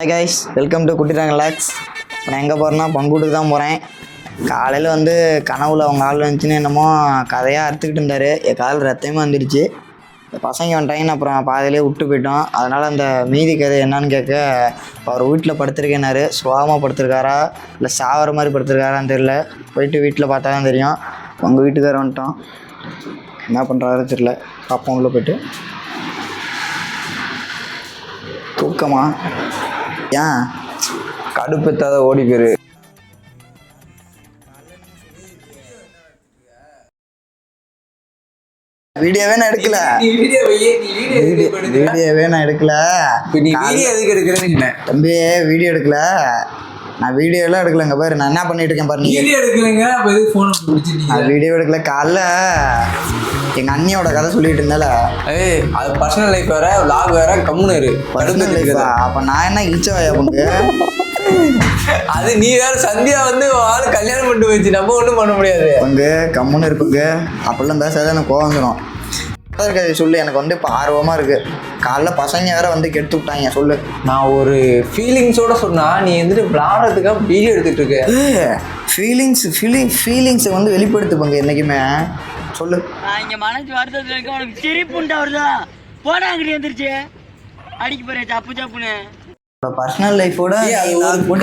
Hi guys, welcome to குட்டிராங்க relax. இப்போ நான் எங்கே போகிறேன்னா பங்குட்டுக்கு தான் போகிறேன். காலையில் வந்து கனவுல அவங்க ஆள் வந்துச்சுன்னு என்னமோ கதையாக அறுத்துக்கிட்டு இருந்தார். என் கால் ரத்தமாக வந்துடுச்சு. இந்த பசங்க வந்துட்டாங்கன்னு அப்புறம் பாதையிலே விட்டு போயிட்டோம். அதனால் அந்த மீதி கதை என்னன்னு கேட்க அவர் வீட்டில் படுத்திருக்கேனாரு. சுவாமாக படுத்திருக்காரா இல்லை சாவர மாதிரி படுத்திருக்காரான்னு தெரியல. போயிட்டு வீட்டில் பார்த்தா தான் தெரியும். உங்கள் வீட்டுக்கார வந்துட்டோம், என்ன பண்ணுறாரு தெரியல. பார்ப்போம் உள்ள போய்ட்டு. தூக்கமா? ஏன் கடுப்பெத்தாத ஓடி போயிரு. வீடியோவே நான் எடுக்கல. வீடியோவே நான் எடுக்கல. தம்பி வீடியோ எடுக்கல, நான் வீடியோ எல்லாம் எடுக்கலங்க. பாரு நான் என்ன பண்ணிட்டு இருக்கேன் பாரு. வீடியோ எடுக்கலங்க, அப்ப எதுக்கு போன் பிடிச்சிட்டீங்க? நான் வீடியோ எடுக்கல. காலைல எங்க அண்ணியோட கதை சொல்லிட்டு இருந்தால. அது பர்சனல் லைஃப் வேற, வ்ளாக் வேற, கம்முன்னு இரு. பர்சனல் லைஃபா? அப்ப நான் என்ன இழிச்சவாயா பொண்ணு? அது நீ வேற. சந்தியா வந்து ஆளு கல்யாணம் பண்ணிட்டு வச்சு நம்ம ஒன்றும் பண்ண முடியாது. பங்கு கம்முன்னு இருப்புங்க. அப்படிலாம் பேசாத, எனக்கு கோவம் வந்துடும். சொல்லு, எனக்கு வந்து இப்போ ஆர்வமாக இருக்குது. காலைல பசங்க வேற வந்து கெடுத்து விட்டாங்க. சொல்லு. நான் ஒரு ஃபீலிங்ஸோட சொன்னா நீ வந்துட்டு விளாடுறதுக்காக வீடியோ எடுத்துட்டு இருக்க. ஃபீலிங்ஸை வந்து வெளிப்படுத்துப்பாங்க என்றைக்குமே. சொல்லு. நான் இங்கே மனசு வருத்தத்தில் இருக்க, உனக்கு சிரிப்புண்டா வருதா? போடா அங்கிட்டு வந்துருச்சு, அடிக்க போறேன் சப்பு சப்புன்னு. பர்சனல் லைஃபோட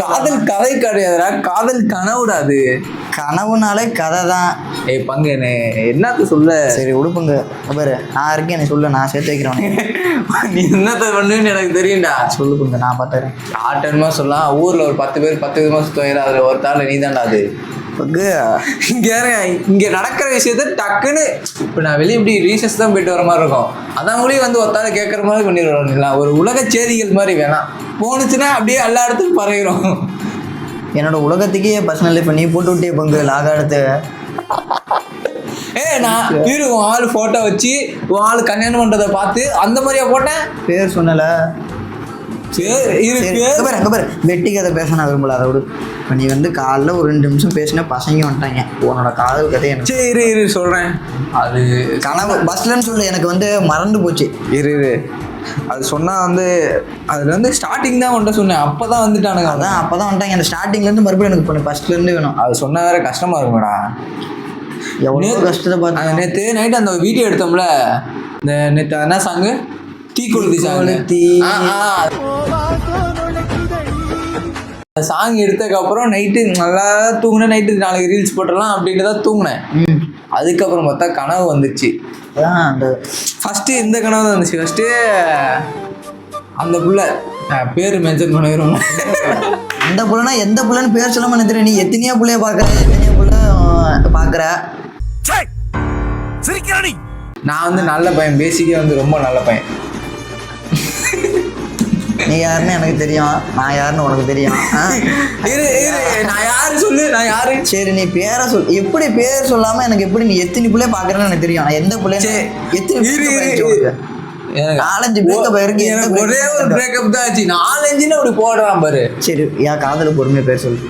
காதல் கதை கிடையாதுடா, காதல் கனவுடா. அது கனவுனாலே கதை தான். பங்கு என்னத்த சொல்ல. சரி உடுப்புங்க பாரு, நான் இருக்கேன், நீ சொல்லு, நான் சேர்த்து வைக்கிறேன். நீ என்னத்த பண்ணுன்னு எனக்கு தெரியும்டா. சொல்லுங்க, நான் பார்த்துறேன். ஆட்டமா சொல்லலாம். ஊர்ல ஒரு 10 பேர் 10 விதமா சுத்துவாங்க. அதுல ஒரு தாள் நீ தான்டா. அது இங்க நடக்கிற விஷயத்த டக்குன்னு இப்ப நான் வெளியே இப்படி ரீசர்ச் தான் போயிட்டு வர மாதிரி இருக்கும். அதான் கூட வந்து ஒத்தால கேட்கற மாதிரி பண்ணிடுவோம். ஒரு உலக செய்திகள் மாதிரி வேணாம், போனுச்சுன்னா அப்படியே எல்லா இடத்துக்கும் பரவிடும். என்னோட உலகத்துக்கே பர்சனல் லைஃப் நீ போட்டு விட்டே பங்கு லாக எடுத்து. நான் உன் ஆளு போட்டோ வச்சு உன் ஆளு கல்யாணம் பண்றதை பார்த்து அந்த மாதிரியா போட்டேன். பேர் சொன்னல. வெட்டி கதை பேச நான் விரும்பல. அதை விடு. இப்போ நீ வந்து காலைல ஒரு 2 நிமிஷம் பேசினா பசங்க வந்துட்டாங்க. உன்னோட காதல் கதை எனக்கு. சரி இரு சொல்றேன். அது கனவு பஸ்லன்னு சொல்லு, எனக்கு வந்து மறந்து போச்சு. இரு அது சொன்னா வந்து அதுல வந்து ஸ்டார்டிங் தான் ஒன்றை சொன்னேன். அப்பதான் வந்துட்டானுங்க. அதான் அப்பதான் வந்துட்டாங்க. அந்த ஸ்டார்டிங்லேருந்து மறுபடியும் எனக்கு பண்ணு, ஃபர்ஸ்ட்லேருந்து வேணும். அது சொன்னா வேற கஷ்டமா இருக்கும்டா. எவ்வளோ கஷ்டத்தை பார்த்து. நேற்று நைட்டு அந்த வீடியோ எடுத்தோம்ல, இந்த நேற்று என்ன சாங்கு, தீக்குளுத்தி சாங் எடுத்ததுக்கப்புறம் நைட்டு நல்லா தூங்கினேன். நைட்டு நாளைக்கு ரீல்ஸ் போட்டலாம் அப்படின்ட்டு தான் தூங்கினேன். அதுக்கப்புறம் பார்த்தா கனவு வந்துச்சு. அந்த ஃபஸ்ட்டு இந்த கனவு தான் வந்துச்சு. ஃபஸ்ட்டு அந்த புள்ள பேர் மென்ஷன் பண்ணிடுறோம். அந்த புள்ளனா எந்த புள்ளன்னு பேர் சொல்லாம நினைக்கிறேன். நீ எத்தனையா புள்ளைய பார்க்குற, எத்தனையா புள்ள பார்க்குற. நான் வந்து நல்ல பையன், பேசிக்கே வந்து ரொம்ப நல்ல பையன். நீ யாருன்னு எனக்கு தெரியும், நான் யாருன்னு உனக்கு தெரியும். நான் யாரு சொல்லு, நான் யாரு? சரி நீ பேரை சொல். எப்படி பேர் சொல்லாம எனக்கு எப்படி நீ எத்தனை பிள்ளைய பாக்குறேன்னு எனக்கு தெரியும். நான் எந்த பிள்ளைய எத்தனை 4-5 பிரேக்கப் இருக்கு. எனக்கு ஒரே ஒரு பிரேக்கப் தான் ஆச்சு. 4-5 அப்படி போடுறான் பாரு. சரி என் காதல பொறுமையா பேர் சொல்லு.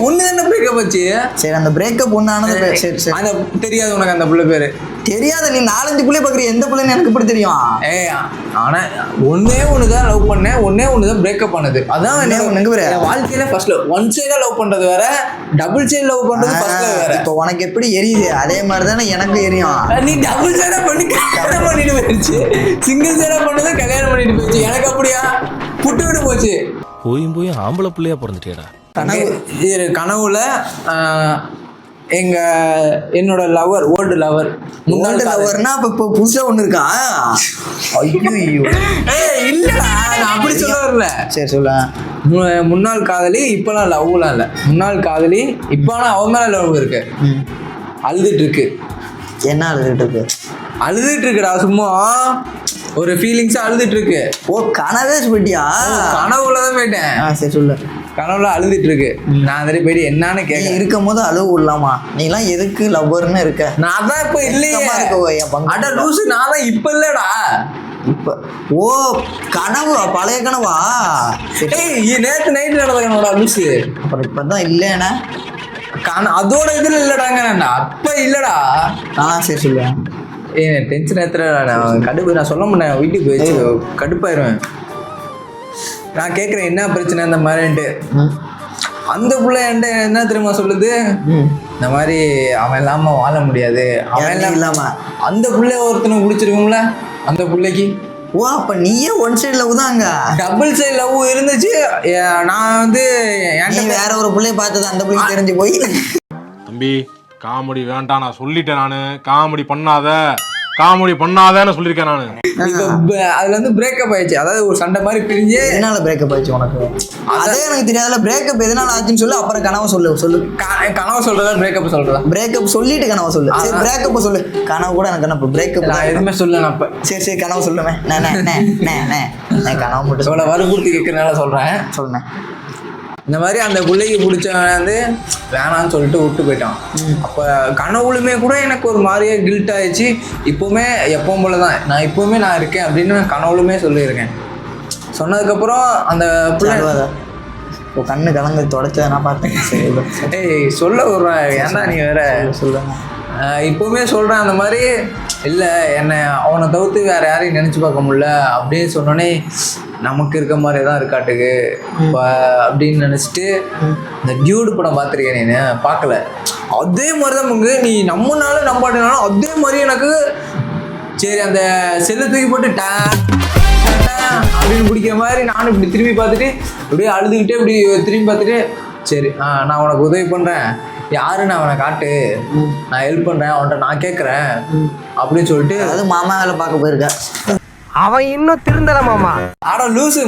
ஒண்ணு என்ன பிரேக்கப் ஆச்சு? சரி அந்த பிரேக்கப் ஒண்ணானது. சரி சரி. அந்த தெரியாது உனக்கு அந்த புள்ள பேரு? தெரியாது. நீ 4-5 பிள்ளைய பாக்குற, எந்த பிள்ளைன்னு எனக்கு எப்படி தெரியும்? ஆனா ஒண்ணுதான் லவ் பண்ணேன், ஒண்ணுதான் பிரேக்கப் பண்ணது. அதான் வாழ்க்கையில ஃபர்ஸ்ட் ஒன் சைடா லவ் பண்றது வேற, டபுள் சைடு லவ் பண்றது ஃபர்ஸ்ட்ல வேற. இப்போ உனக்கு எப்படி எரியுது அதே மாதிரி தானே எனக்கு எரியும். நீ டபுள் சைடா பண்ணி கல்யாணம் பண்ணிட்டு போயிடுச்சு, சிங்கிள் சைடா பண்ணது கல்யாணம் பண்ணிட்டு போயிடுச்சு. எனக்கு அப்படியா புட்டு விட்டு போச்சு. போயும் ஆம்பளை பிள்ளையா பிறந்துட்டேடா. கனவுல என்னோட லவர், ஓல்டு லவர், முன்னாள் லவர்னா இப்போ புதுசா ஒண்ணு இருக்கா? ஐயோ இல்லடா, நான் அப்படி சொல்ல வரல. சரி சொல்ல. முன்னாள் காதலி, இப்பெல்லாம் லவ்லாம் இல்லை. முன்னாள் காதலி இப்போ ஆனா அவன் மேல லவ் இருக்கு. அழுதுட்டு இருக்கு. என்ன அழுதுட்டு இருக்கு? அழுதுட்டு இருக்குடா, சும்மா ஒரு ஃபீலிங்ஸா அழுதுட்டு இருக்கு. ஓ கனவே போயிட்டியா? கனவுலதான் போயிட்டேன். சரி சொல்லு. கனவுல அழுதுட்டு இருக்கு. நான் அந்த போயிட்டு என்னன்னு கேட்க இருக்கும் போது அழுவு விடலாமா? நீ எல்லாம் எதுக்கு லவ்வர்னு இருக்க? நான் தான் இப்ப இல்லையே. அட லூசு, நான் தான் இப்ப இல்லடா. இப்ப ஓ கனவு, பழைய கனவா? நேத்து நைட்டு நடந்த கனவுடா லூசு. அப்புறம் இப்பதான் இல்லைன்னா அதோட இதுல இல்லடாங்க. அப்ப இல்லடா. சரி சொல்லுவேன். டென்ஷன் ஏத்துற கடுப்பு. நான் சொல்ல மாட்டேன், வீட்டுக்கு போயிடுச்சு கடுப்பாயிருவேன். நான் கேட்குறேன் என்ன பிரச்சனை இந்த மாதிரின்ட்டு. அந்த பிள்ளை என்கிட்ட என்ன தெரியுமா சொல்லுது, இந்த மாதிரி அவன் இல்லாமல் வாழ முடியாது, அவன் இல்லாம அந்த பிள்ளை ஒருத்தனுக்கு பிடிச்சிருக்கும்ல அந்த பிள்ளைக்கு. ஓ அப்ப நீயே ஒன் சைடு லவ் தாங்க. டபுள் சைடு லவ் இருந்துச்சு. நான் வந்து என்கிட்ட வேற ஒரு பிள்ளைய பார்த்தது அந்த பிள்ளைக்கு தெரிஞ்சு போய். தம்பி காமெடி வேண்டாம், நான் சொல்லிட்டேன். நானு காமெடி பண்ணாதேன்னு சொல்லியிருக்கேன் நானு. அதுல வந்து பிரேக்கப் ஆயிடுச்சு. அதாவது ஒரு சண்டை மாதிரி பிரிஞ்சு. எதனால பிரேக்கப் ஆயிடுச்சு உனக்கு? அதே எனக்கு தெரியாதுல. பிரேக்கப் எதனால ஆச்சுன்னு சொல்லு, அப்புறம் கனவு சொல்லு. கனவு சொல்றதா பிரேக்கப் சொல்றதா? பிரேக்கப் சொல்லிட்டு கனவு சொல்லு. சரி பிரேக்கப் சொல்லு. கனவு கூட எனக்கு என்ன பிரேக்கப் நான் எதுவுமே சொல்லல. அப்ப சரி கனவு சொல்லுவேன். நான் கனவு மட்டும் சொல்ல வறுபுறுத்தி கேட்கறதுனால சொல்றேன். இந்த மாதிரி அந்த பிள்ளைக்கு பிடிச்சவன் வந்து வேணான்னு சொல்லிட்டு விட்டு போயிட்டான். அப்போ கனவுலுமே கூட எனக்கு ஒரு மாதிரியே கில்ட் ஆயிடுச்சு. இப்போவுமே எப்பவும் போல தான் நான் இப்போவுமே நான் இருக்கேன் அப்படின்னு கனவுலுமே சொல்லியிருக்கேன். சொன்னதுக்கப்புறம் அந்த பிள்ளை கண்ணு கலங்க தொடச்சதை நான் பார்த்தேன். ஏய் சொல்ல விட்றேன், ஏன்னா நீ வேற சொல்லுங்க. இப்போவுமே சொல்கிறேன் அந்த மாதிரி இல்லை, என்னை அவனை தவிர்த்து வேறு யாரையும் நினச்சி பார்க்க முடியல அப்படின்னு சொன்னோன்னே நமக்கு இருக்க மாதிரி தான் இருக்காட்டுக்கு அப்படின்னு நினச்சிட்டு இந்த டியூடு படம் பார்த்துருக்கேன். நீ பார்க்கல? அதே மாதிரி தான் உங்களுக்கு நீ நம்மனாலும் நம்பாட்டினாலும் அதே மாதிரி எனக்கு சரி அந்த செல்லை தூக்கி போட்டு அப்படின்னு பிடிக்கிற மாதிரி நானும் இப்படி திரும்பி பார்த்துட்டு அப்படியே அழுதுகிட்டே இப்படி திரும்பி பார்த்துட்டு சரி நான் உனக்கு உதவி பண்ணுறேன், யாருன்னு அவனை காட்டு, நான் ஹெல்ப் பண்ணுறேன், அவன்கிட்ட நான் கேட்குறேன் அப்படின்னு சொல்லிட்டு. அதாவது மாமா வேலை பார்க்க போயிருக்கேன். அவன் இன்னும் திருந்தல மாமா. ஆனா லூசு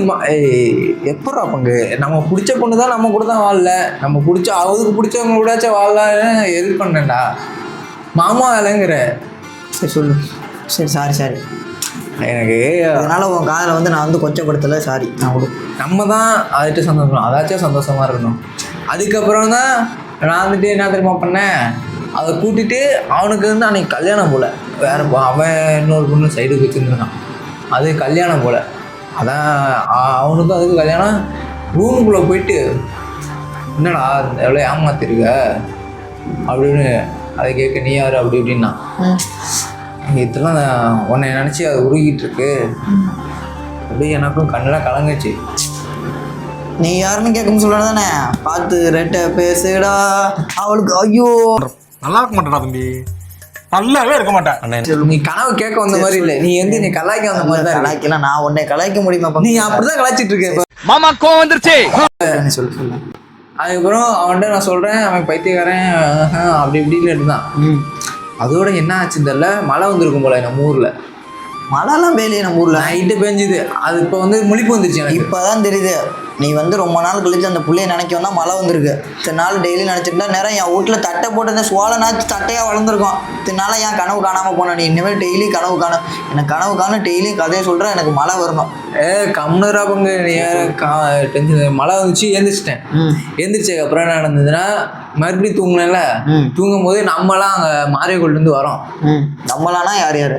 எப்படா பங்கு, நம்ம பிடிச்ச பொண்ணு தான் நம்ம கூட தான் வாழல, நம்ம பிடிச்ச அவருக்கு பிடிச்சவங்க கூடயாச்சும் வாழலான்னு ஹெல்ப் பண்ணேன்டா. மாமா வேலைங்கிற. சரி சொல்லு. சரி சாரி எனக்கு அதனால உன் காதில் வந்து நான் வந்து கொச்சப்படுத்தலை. சாரி. நான் விடு. நம்ம தான் அதுட்டு சந்தோஷம், அதாச்சும் சந்தோஷமா இருக்கணும். அதுக்கப்புறம் தான் நான் வந்துட்டு என்ன தெரியுமா பண்ணேன், அதை கூட்டிட்டு அவனுக்கு வந்து அன்னைக்கு கல்யாணம் போல வேற அவன் இன்னொரு பொண்ணு சைடுக்கு வச்சுருந்தான். அது கல்யாணம் போல. அதான் அவனுக்கும் அதுக்கு கல்யாணம். ரூமுக்குள்ளே போயிட்டு என்னடா எவ்வளோ ஏமாத்திருக்க அப்படின்னு அதை கேட்க, நீ யார் அப்படி இப்படின்னா, இதெல்லாம் உன்னை நினச்சி அது உருகிட்டு இருக்கு அப்படி. எனக்கும் கண்ணெல்லாம் கலங்குச்சு. நீ யாருன்னு கேட்கும் சொல்லணும் தானே. பார்த்து ரெட்ட பேசுடா அவளுக்கு. ஐயோ நல்லா இருக்க மாட்டேடா தம்பி, நல்லாவே இருக்க மாட்டேன். நீ கனவு கேட்க வந்த மாதிரி இல்லை, நீ வந்து நீ கலாய்க்க வந்த மாதிரி தான். கலாய்க்கலாம். நான் உன்னை கலாய்க்க முடியுமா? நீ அப்படிதான் கலாய்ச்சிட்டு இருக்க. மாமா கோவம் வந்துருச்சு. சொல்லு. அதுக்கப்புறம் அவன்கிட்ட நான் சொல்றேன், அவன் பைத்தியக்காரன் அப்படி இப்படின்னு இருந்தான். அதோட என்ன ஆச்சுன்னு தெரியல, மழை வந்திருக்கும் போல நம்ம ஊர்ல. மழைலாம் வேலையே நம்ம ஊர்ல நைட்டு பெஞ்சுது. அது இப்போ வந்து முழிப்பு வந்துருச்சு எனக்கு. இப்போதான் தெரியுது. நீ வந்து ரொம்ப நாள் கழிச்சு அந்த பிள்ளைய நினைக்க வந்தா மழை வந்திருக்கு. இத்தனை நாள் டெய்லி நினச்சிருந்தா நேரம் என் வீட்டில் தட்டை போட்டு இந்த சோளனாச்சு தட்டையாக வளர்ந்துருக்கும். இத்தனை நாளாக என் கனவு காணாமல் போனேன். நீ இனிமேல் டெய்லி கனவு காணும். எனக்கு கனவு காணும், டெய்லியும் கதையை சொல்கிறேன், எனக்கு மழை வரணும். கம்னரா பங்கு. நீ டென்ஷன். மழை வந்துச்சு, எழுந்திரிச்சிட்டேன். எழுந்திரிச்சதுக்கப்புறம் என்ன நடந்ததுன்னா, மறுபடியும் தூங்கினேன்ல, தூங்கும் போது நம்மளாம் அங்கே மாரியக்கோள்லேருந்து வரோம். நம்மளானா யார் யார்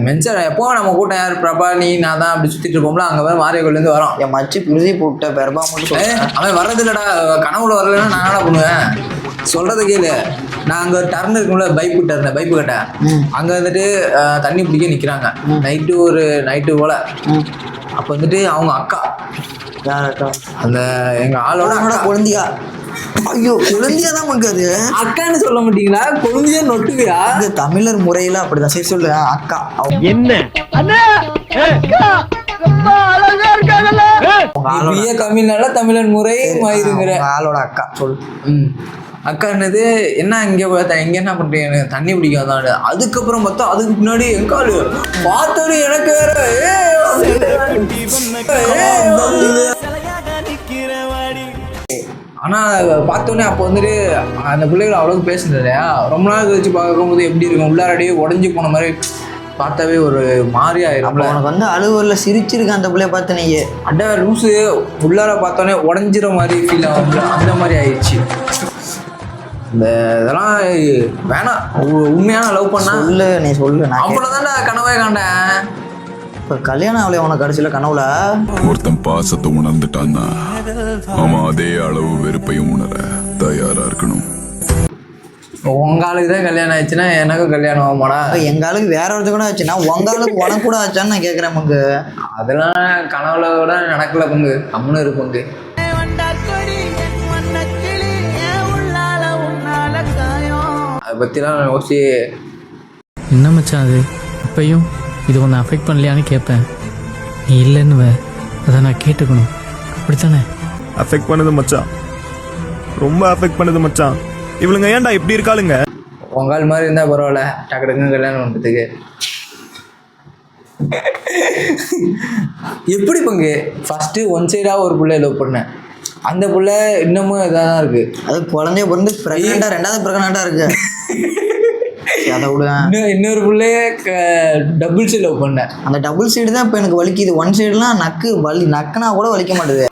மென்சர் எப்போ நம்ம கூட்டம் யார் பிரபா நீ நான் தான் அப்படி சுற்றிட்டு இருப்போம்ல, அங்கே வேறு மாரியக்கோள்லேருந்து வரோம். என் மச்சி புரிதி போட்ட பெருபா மட்டும் அவன் வர்றது இல்லைடா, கனவுல வரலன்னா நான் என்ன பண்ணுவேன் சொல்கிறத கேளு. நான் அங்கே ஒரு டர்ன் இருக்கும்ல, பைப்பு கட்ட, அங்கே வந்துட்டு தண்ணி பிடிக்க நிற்கிறாங்க. நைட்டு போல். அப்போ வந்துட்டு அவங்க அக்கா, யார் அக்கா? அந்த எங்கள் ஆளோட குழந்தையா? ஐயோ குழந்தையா தான் நமக்கு அது. அக்கான்னு சொல்ல மாட்டீங்களா? குழந்தையா நொட்டுவியா? தமிழர் முறையில அப்படிதான். சரி சொல்லு. அக்கா என்ன தமிழ்நாடுல தமிழர் முறை மயிருங்கிற ஆளோட அக்கா சொல்லு. அக்கா என்னது என்ன இங்கே இங்கே என்ன பண்ணுறீங்க, தண்ணி பிடிக்காதான். அதுக்கப்புறம் பார்த்தா அதுக்கு பின்னாடி எங்காலு பார்த்தோடு எனக்கு வேற ஆனால் பார்த்தோன்னே அப்போ வந்துட்டு அந்த பிள்ளைகள் அவ்வளோக்கு பேசுனது இல்லையா. ரொம்ப நாள் கழிச்சு பார்க்கும்போது எப்படி இருக்கும், உள்ளாரடியே உடஞ்சி போன மாதிரி பார்த்தாவே ஒரு மாதிரி ஆயிரும். உனக்கு வந்து அழுவரில் சிரிச்சிருக்க அந்த பிள்ளைய பார்த்து நீ அட லூசு, உள்ளார பார்த்தோன்னே உடஞ்சிற மாதிரி ஃபீல் ஆகும். அந்த மாதிரி ஆயிடுச்சு. இந்த இதெல்லாம் வேணாம். உண்மையான லவ் பண்ணா சொல்லு. நீ சொல்லு. நான் அவ்வளோதான்டா கனவே காண்டேன். இப்போ கல்யாணம் ஆகலையா உனக்கு கடைசியில் கனவுல? ஒருத்தன் பாசத்தை உணர்ந்துட்டான்னா அவன் அதே அளவு வெறுப்பையும் உணர தயாரா இருக்கணும். உங்க ஆளுக்கு தான் கல்யாணம் ஆயிடுச்சுன்னா எனக்கும் கல்யாணம் ஆகுமாடா? அப்போ எங்கள் ஆளுக்கு வேற ஒருத்தர் கூட ஆச்சுன்னா உங்கள் ஆளுக்கு உனக்கு கூட ஆச்சான்னு நான் கேட்குறேன் பங்கு. அதெல்லாம் கனவுல கூட நடக்கல பங்கு, கம்முன்னு இரு பங்கு. அதை பற்றிலாம் யோசிச்சு என்ன மச்சான் அது இப்பயும் இது ஒன்று அஃபெக்ட் பண்ணலையான்னு கேட்பேன். நீ இல்லைன்னு அதை நான் கேட்டுக்கணும், அப்படித்தானே? அஃபெக்ட் பண்ணுது மச்சான், ரொம்ப அஃபெக்ட் பண்ணுது மச்சான். இவளுங்க ஏன்டா இப்படி இருக்காளுங்க? உங்கால் மாதிரி இருந்தால் பரவாயில்ல, டக்கு டக்குன்னு கல்யாணம் பண்ணுறதுக்கு. எப்படி பங்கு ஃபஸ்ட்டு ஒன் சைடாக ஒரு பிள்ளைய லவ் பண்ணேன், அந்த பிள்ளை இன்னமும் இதாக தான் இருக்குது. அது குழந்தைய பிறந்து ப்ரெக்னெண்ட்டாக 2வது ப்ரெக்னெண்ட்டாக இருக்கு. அதை விட இன்னொரு பிள்ளைய டபுள் சைடு லவ் பண்ணேன். அந்த டபுள் சைடு தான் இப்போ எனக்கு வலிக்குது. ஒன் சைடுலாம் நக்குனா கூட வலிக்க மாட்டேது.